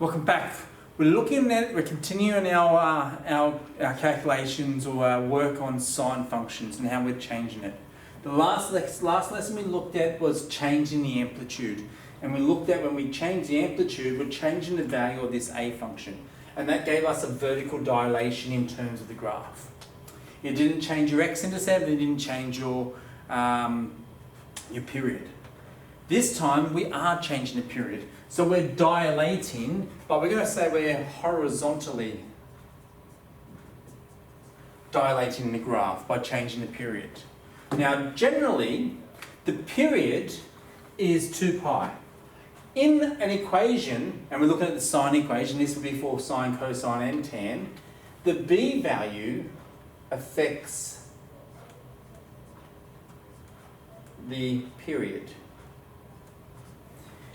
Welcome back. We're continuing our calculations or our work on sine functions and how we're changing it. The last lesson we looked at was changing the amplitude. And we looked at when we change the amplitude, we're changing the value of this a function. And that gave us a vertical dilation in terms of the graph. It didn't change your x-intercept, it didn't change your period. This time we are changing the period. So we're dilating, but we're going to say we're horizontally dilating the graph by changing the period. Now generally, the period is 2 pi. In an equation, and we're looking at the sine equation, this would be for sine, cosine and tan, the b value affects the period.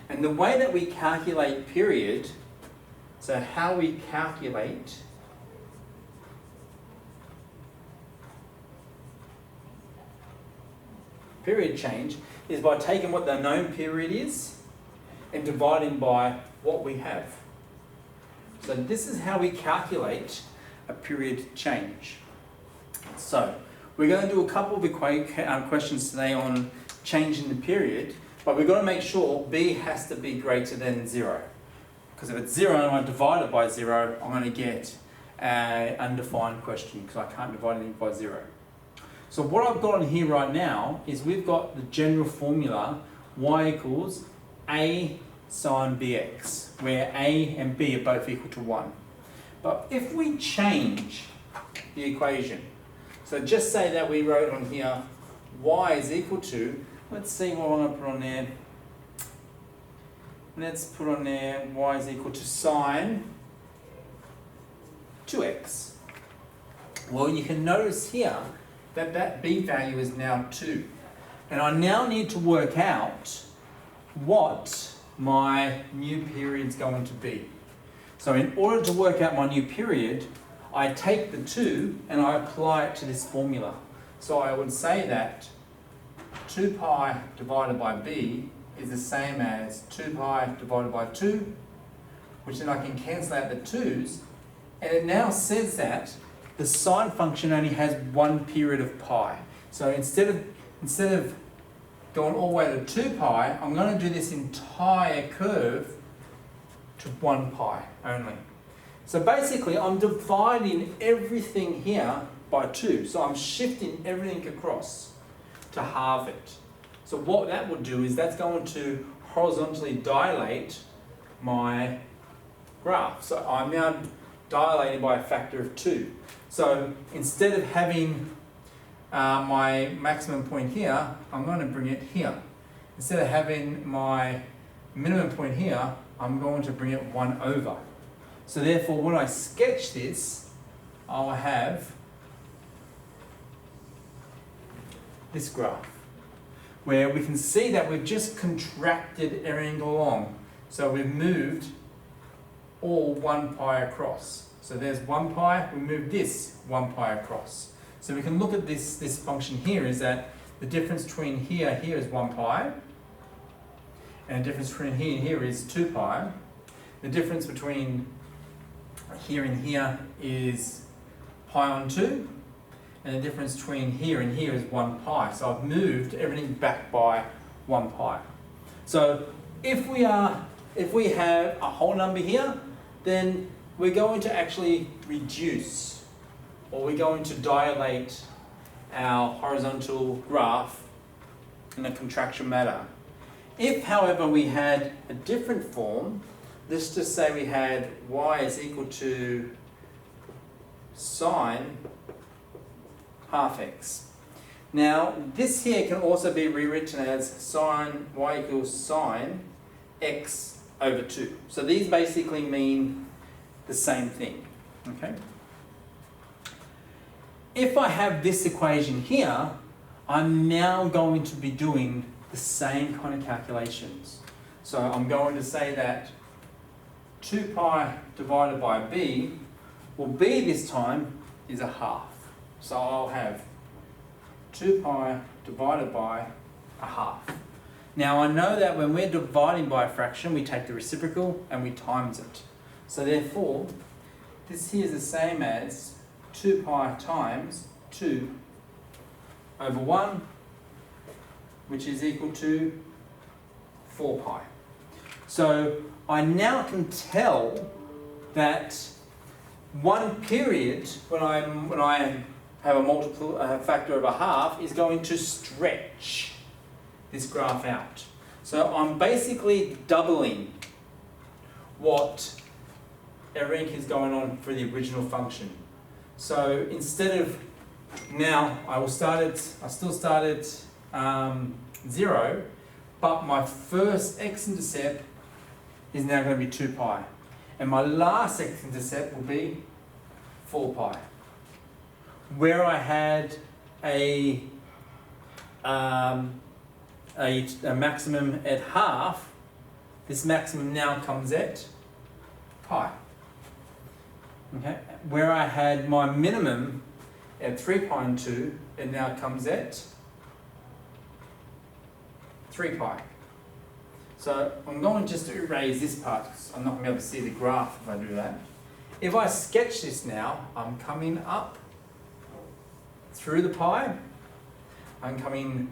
And the way that we calculate period, so how we calculate period change is by taking what the known period is and dividing by what we have. So this is how we calculate a period change. So we're going to do a couple of questions today on changing the period, but we've got to make sure b has to be greater than 0. Because if it's 0 and I divide it by 0, I'm going to get an undefined question because I can't divide anything by 0. So what I've got on here right now is we've got the general formula y equals a sine bx, where a and b are both equal to 1. But if we change the equation, so just say that we wrote on here y is equal to, let's see what I'm going to put on there. Let's put on there y is equal to sine 2x. Well, you can notice here that that b value is now 2. And I now need to work out what my new period is going to be. So in order to work out my new period, I take the 2 and I apply it to this formula. So I would say that 2 pi divided by b is the same as 2 pi divided by 2, which then I can cancel out the 2's, and it now says that the sine function only has one period of pi. So instead of going all the way to 2 pi, I'm going to do this entire curve to 1 pi only. So basically I'm dividing everything here by 2. So I'm shifting everything across to halve it. So what that will do is that's going to horizontally dilate my graph. So I'm now dilating by a factor of 2. So instead of having my maximum point here, I'm going to bring it here. Instead of having my minimum point here, I'm going to bring it 1 over. So therefore, when I sketch this, I'll have this graph, where we can see that we've just contracted everything along. So we've moved all 1 pi across. So there's 1 pi, we move this 1 pi across. So we can look at this function here is that the difference between here and here is 1 pi, and the difference between here and here is 2 pi. The difference between here and here is pi on 2, and the difference between here and here is 1 pi. So I've moved everything back by 1 pi. So if we have a whole number here, then we're going to actually reduce, or we're going to dilate our horizontal graph in a contraction manner. If, however, we had a different form, let's just say we had y is equal to sine half x. Now, this here can also be rewritten as sine y equals sine x over 2. So these basically mean the same thing. Okay? If I have this equation here, I'm now going to be doing the same kind of calculations. So I'm going to say that 2 pi divided by b, well, b this time is a half. So I'll have 2 pi divided by a half. Now I know that when we're dividing by a fraction, we take the reciprocal and we times it. So therefore, this here is the same as 2 pi times 2 over 1, which is equal to 4 pi. So I now can tell that one period, when I have a factor of a half, is going to stretch this graph out. So I'm basically doubling what everything is going on for the original function. So instead of now, I still start at 0, but my first x-intercept is now going to be 2 pi. And my last x-intercept will be 4 pi. Where I had a maximum at half, this maximum now comes at pi. Okay? Where I had my minimum at 3 pi and 2, it now comes at 3 pi. So I'm going just to erase this part because I'm not going to be able to see the graph if I do that. If I sketch this now, I'm coming up through the pi, I'm coming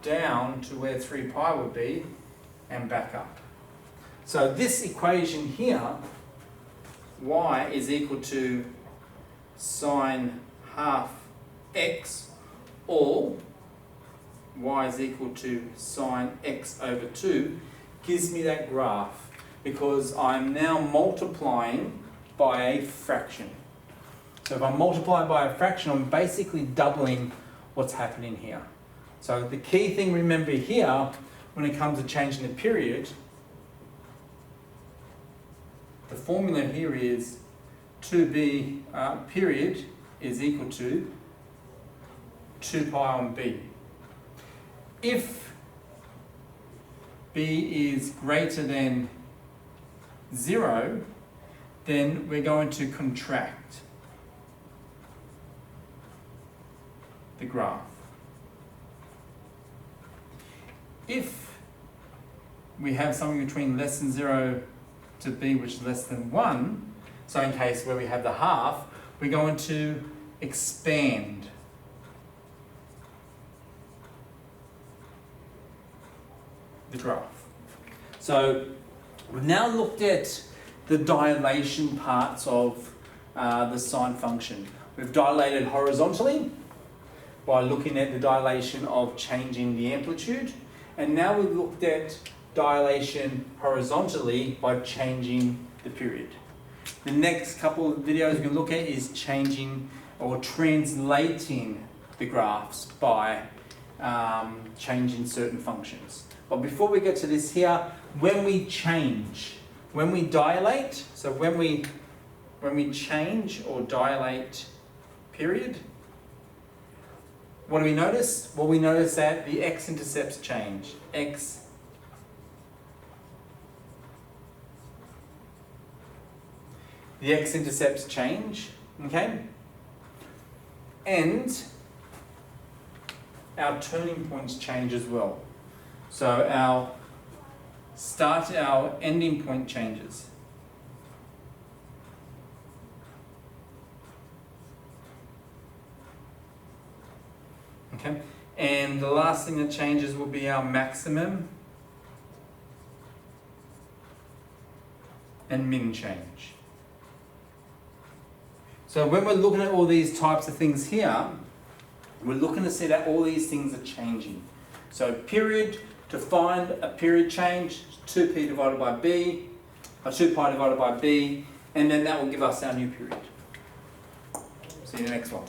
down to where 3 pi would be and back up. So this equation here, y is equal to sine half x, or y is equal to sine x over 2, gives me that graph because I'm now multiplying by a fraction. So if I'm multiplying by a fraction, I'm basically doubling what's happening here. So the key thing, remember here, when it comes to changing the period, the formula here is 2b period is equal to 2 pi on b. If b is greater than 0, then we're going to contract the graph. If we have something between less than 0 to b which is less than 1, so in case where we have the half, we're going to expand the graph. So we've now looked at the dilation parts of the sine function. We've dilated horizontally by looking at the dilation of changing the amplitude, and now we've looked at dilation horizontally by changing the period. The next couple of videos we can look at is changing or translating the graphs by changing certain functions. But before we get to this here, when we change, when we dilate, so when we change or dilate period, what do we notice? Well, we notice that the x-intercepts change. The x-intercepts change, okay? And our turning points change as well. So our ending point changes. Okay, and the last thing that changes will be our maximum and min change. So when we're looking at all these types of things here, we're looking to see that all these things are changing. So period, to find a period change, 2p divided by b, or 2 pi divided by b, and then that will give us our new period. See you in the next one.